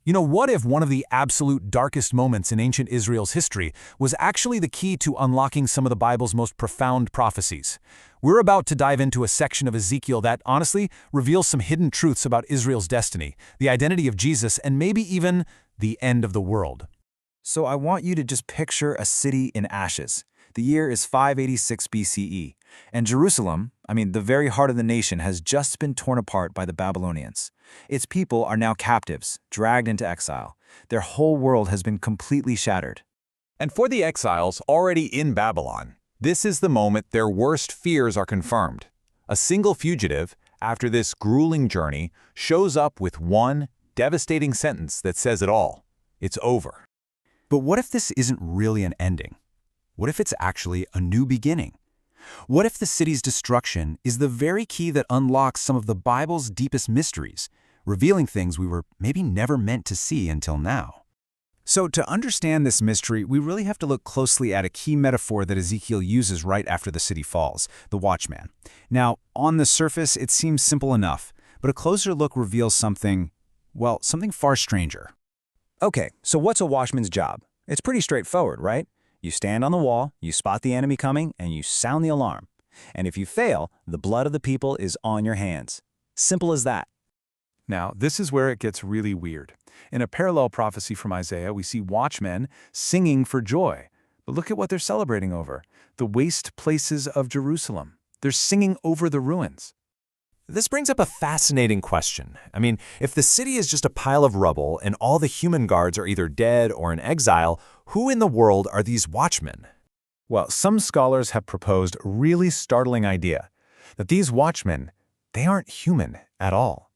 What if one of the absolute darkest moments in ancient Israel's history was actually the key to unlocking some of the Bible's most profound prophecies? We're about to dive into a section of Ezekiel that, honestly, reveals some hidden truths about Israel's destiny, the identity of Jesus, and maybe even the end of the world. So I want you to just picture a city in ashes. The year is 586 BCE, and Jerusalem, the very heart of the nation, has just been torn apart by the Babylonians. Its people are now captives, dragged into exile. Their whole world has been completely shattered. And for the exiles already in Babylon, this is the moment their worst fears are confirmed. A single fugitive, after this grueling journey, shows up with one devastating sentence that says it all. It's over. But what if this isn't really an ending? What if it's actually a new beginning? What if the city's destruction is the very key that unlocks some of the Bible's deepest mysteries, revealing things we were maybe never meant to see until now? So to understand this mystery, we really have to look closely at a key metaphor that Ezekiel uses right after the city falls, the Watchman. Now, on the surface, it seems simple enough, but a closer look reveals something far stranger. Okay, so what's a watchman's job? It's pretty straightforward, right? You stand on the wall, you spot the enemy coming, and you sound the alarm. And if you fail, the blood of the people is on your hands. Simple as that. Now, this is where it gets really weird. In a parallel prophecy from Isaiah, we see watchmen singing for joy. But look at what they're celebrating over: the waste places of Jerusalem. They're singing over the ruins. This brings up a fascinating question. If the city is just a pile of rubble and all the human guards are either dead or in exile, who in the world are these watchmen? Well, some scholars have proposed a really startling idea, that these watchmen, they aren't human at all.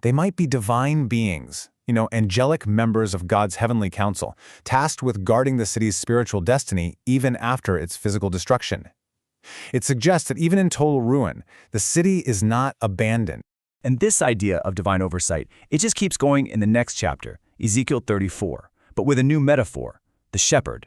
They might be divine beings, angelic members of God's heavenly council, tasked with guarding the city's spiritual destiny even after its physical destruction. It suggests that even in total ruin, the city is not abandoned. And this idea of divine oversight, it just keeps going in the next chapter, Ezekiel 34, but with a new metaphor, the shepherd.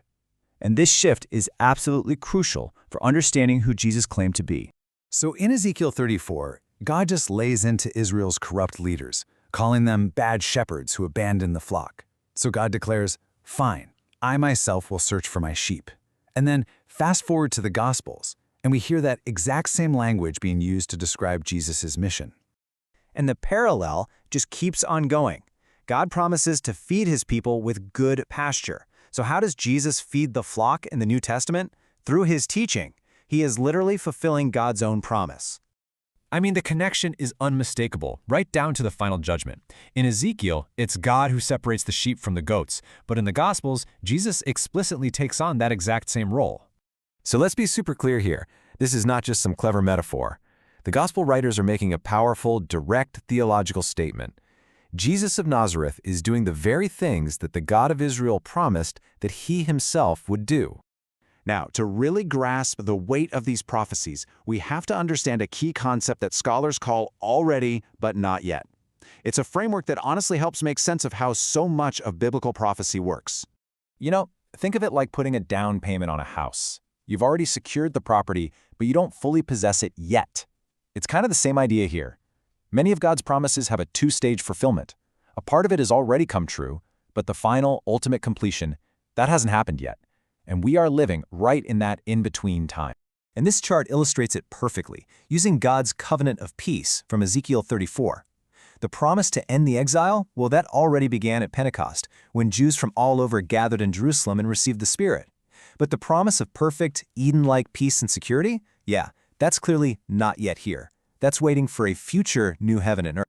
And this shift is absolutely crucial for understanding who Jesus claimed to be. So in Ezekiel 34, God just lays into Israel's corrupt leaders, calling them bad shepherds who abandon the flock. So God declares, "Fine, I myself will search for my sheep." And then fast forward to the Gospels, and we hear that exact same language being used to describe Jesus' mission. And the parallel just keeps on going. God promises to feed his people with good pasture. So how does Jesus feed the flock in the New Testament? Through his teaching. He is literally fulfilling God's own promise. The connection is unmistakable, right down to the final judgment. In Ezekiel, it's God who separates the sheep from the goats, but in the Gospels, Jesus explicitly takes on that exact same role. So let's be super clear here. This is not just some clever metaphor. The Gospel writers are making a powerful, direct theological statement. Jesus of Nazareth is doing the very things that the God of Israel promised that he himself would do. Now, to really grasp the weight of these prophecies, we have to understand a key concept that scholars call already but not yet. It's a framework that honestly helps make sense of how so much of biblical prophecy works. Think of it like putting a down payment on a house. You've already secured the property, but you don't fully possess it yet. It's kind of the same idea here. Many of God's promises have a two-stage fulfillment. A part of it has already come true, but the final, ultimate completion, that hasn't happened yet. And we are living right in that in-between time. And this chart illustrates it perfectly, using God's covenant of peace from Ezekiel 34. The promise to end the exile, that already began at Pentecost, when Jews from all over gathered in Jerusalem and received the Spirit. But the promise of perfect, Eden-like peace and security? That's clearly not yet here. That's waiting for a future new heaven and earth.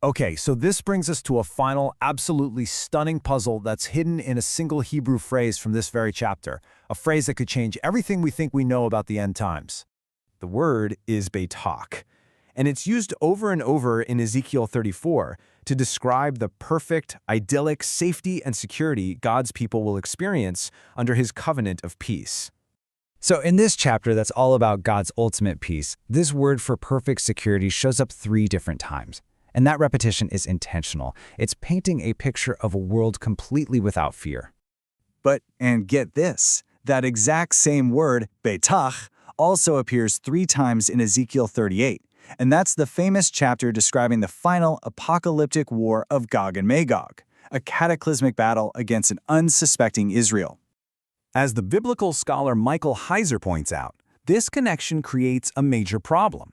Okay, so this brings us to a final, absolutely stunning puzzle that's hidden in a single Hebrew phrase from this very chapter, a phrase that could change everything we think we know about the end times. The word is beitach, and it's used over and over in Ezekiel 34 to describe the perfect, idyllic safety and security God's people will experience under his covenant of peace. So in this chapter that's all about God's ultimate peace, this word for perfect security shows up 3 different times. And that repetition is intentional. It's painting a picture of a world completely without fear. And get this, that exact same word, beitach, also appears 3 times in Ezekiel 38. And that's the famous chapter describing the final apocalyptic war of Gog and Magog. a cataclysmic battle against an unsuspecting Israel. As the biblical scholar Michael Heiser points out, this connection creates a major problem.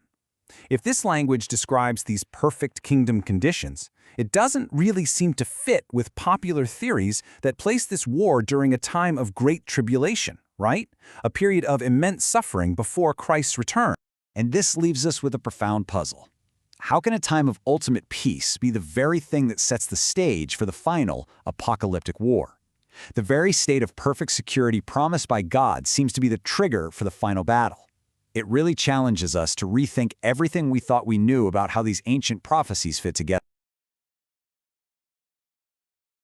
If this language describes these perfect kingdom conditions, it doesn't really seem to fit with popular theories that place this war during a time of great tribulation, right? A period of immense suffering before Christ's return. And this leaves us with a profound puzzle. How can a time of ultimate peace be the very thing that sets the stage for the final apocalyptic war? The very state of perfect security promised by God seems to be the trigger for the final battle. It really challenges us to rethink everything we thought we knew about how these ancient prophecies fit together.